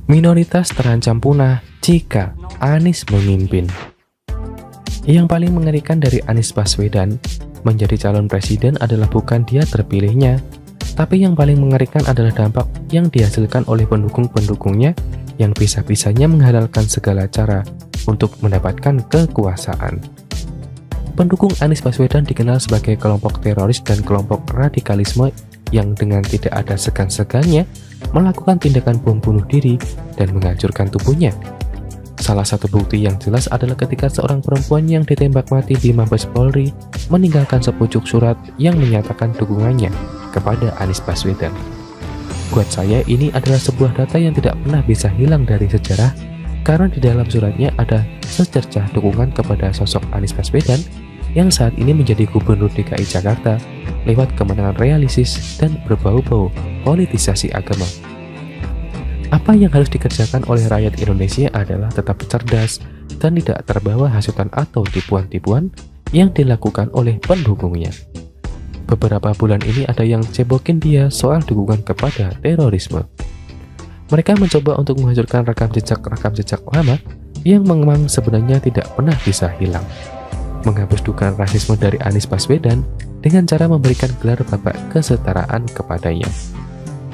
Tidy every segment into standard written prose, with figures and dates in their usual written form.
Minoritas terancam punah jika Anies memimpin. Yang paling mengerikan dari Anies Baswedan menjadi calon presiden adalah bukan dia terpilihnya, tapi yang paling mengerikan adalah dampak yang dihasilkan oleh pendukung-pendukungnya yang bisa-bisanya menghalalkan segala cara untuk mendapatkan kekuasaan. Pendukung Anies Baswedan dikenal sebagai kelompok teroris dan kelompok radikalisme yang dengan tidak ada segan-segannya melakukan tindakan bom bunuh diri dan menghancurkan tubuhnya. Salah satu bukti yang jelas adalah ketika seorang perempuan yang ditembak mati di Mabes Polri meninggalkan sepucuk surat yang menyatakan dukungannya kepada Anies Baswedan. Buat saya ini adalah sebuah data yang tidak pernah bisa hilang dari sejarah, karena di dalam suratnya ada secercah dukungan kepada sosok Anies Baswedan yang saat ini menjadi Gubernur DKI Jakarta lewat kemenangan realistis dan berbau-bau politisasi agama. Apa yang harus dikerjakan oleh rakyat Indonesia adalah tetap cerdas dan tidak terbawa hasutan atau tipuan-tipuan yang dilakukan oleh pendukungnya. Beberapa bulan ini ada yang cebokin dia soal dukungan kepada terorisme. Mereka mencoba untuk menghancurkan rekam jejak lama yang memang sebenarnya tidak pernah bisa hilang. Menghapus dugaan rasisme dari Anies Baswedan dengan cara memberikan gelar Bapak Kesetaraan kepadanya.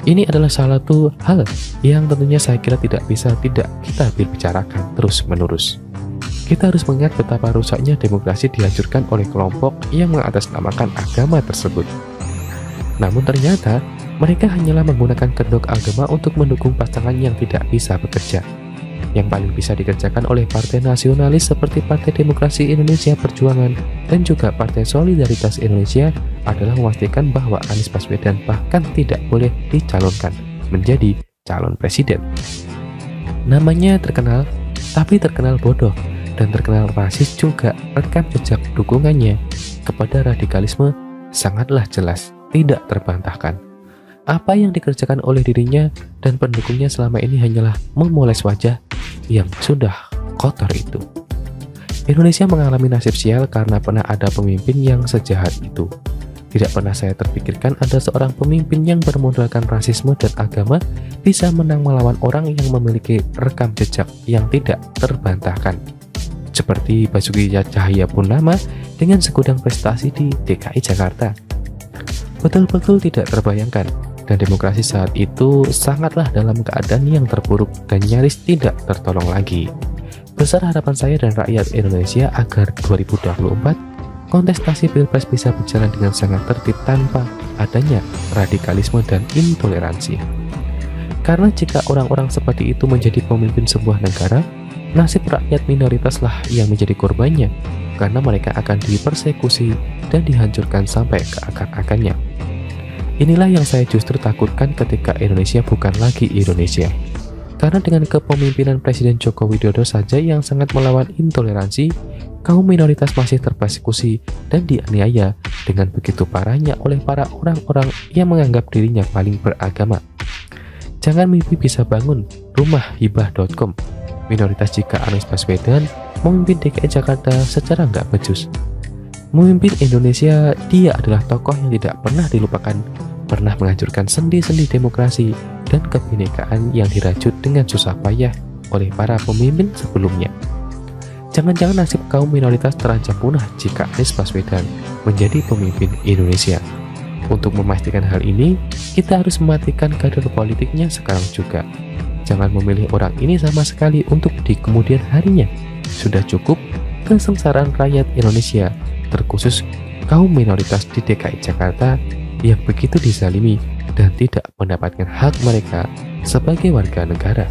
Ini adalah salah satu hal yang tentunya saya kira tidak bisa tidak kita bicarakan terus-menerus. Kita harus mengingat betapa rusaknya demokrasi dihancurkan oleh kelompok yang mengatasnamakan agama tersebut. Namun ternyata mereka hanyalah menggunakan kedok agama untuk mendukung pasangan yang tidak bisa bekerja. Yang paling bisa dikerjakan oleh partai nasionalis seperti Partai Demokrasi Indonesia Perjuangan dan juga Partai Solidaritas Indonesia adalah memastikan bahwa Anies Baswedan bahkan tidak boleh dicalonkan menjadi calon presiden. Namanya terkenal, tapi terkenal bodoh dan terkenal rasis juga. Rekam jejak dukungannya kepada radikalisme sangatlah jelas, tidak terbantahkan. Apa yang dikerjakan oleh dirinya dan pendukungnya selama ini hanyalah memoles wajah yang sudah kotor itu. Indonesia mengalami nasib sial karena pernah ada pemimpin yang sejahat itu. Tidak pernah saya terpikirkan ada seorang pemimpin yang bermodalkan rasisme dan agama bisa menang melawan orang yang memiliki rekam jejak yang tidak terbantahkan. Seperti Basuki Cahayapurnama dengan segudang prestasi di DKI Jakarta. Betul-betul tidak terbayangkan. Dan demokrasi saat itu sangatlah dalam keadaan yang terpuruk dan nyaris tidak tertolong lagi. Besar harapan saya dan rakyat Indonesia agar 2024 kontestasi Pilpres bisa berjalan dengan sangat tertib tanpa adanya radikalisme dan intoleransi. Karena jika orang-orang seperti itu menjadi pemimpin sebuah negara, nasib rakyat minoritaslah yang menjadi korbannya, karena mereka akan dipersekusi dan dihancurkan sampai ke akar-akarnya. Inilah yang saya justru takutkan ketika Indonesia bukan lagi Indonesia. Karena dengan kepemimpinan Presiden Joko Widodo saja yang sangat melawan intoleransi, kaum minoritas masih terpersekusi dan dianiaya dengan begitu parahnya oleh para orang-orang yang menganggap dirinya paling beragama. Jangan mimpi bisa bangun rumahhibah.com. Minoritas jika Anies Baswedan memimpin DKI Jakarta secara nggak becus. Memimpin Indonesia, dia adalah tokoh yang tidak pernah dilupakan, pernah menghancurkan sendi-sendi demokrasi dan kebinekaan yang dirajut dengan susah payah oleh para pemimpin sebelumnya. Jangan-jangan nasib kaum minoritas terancam punah jika Anies Baswedan menjadi pemimpin Indonesia. Untuk memastikan hal ini, kita harus mematikan kader politiknya sekarang juga. Jangan memilih orang ini sama sekali untuk di kemudian harinya. Sudah cukup kesengsaraan rakyat Indonesia, terkhusus kaum minoritas di DKI Jakarta yang begitu dizalimi dan tidak mendapatkan hak mereka sebagai warga negara.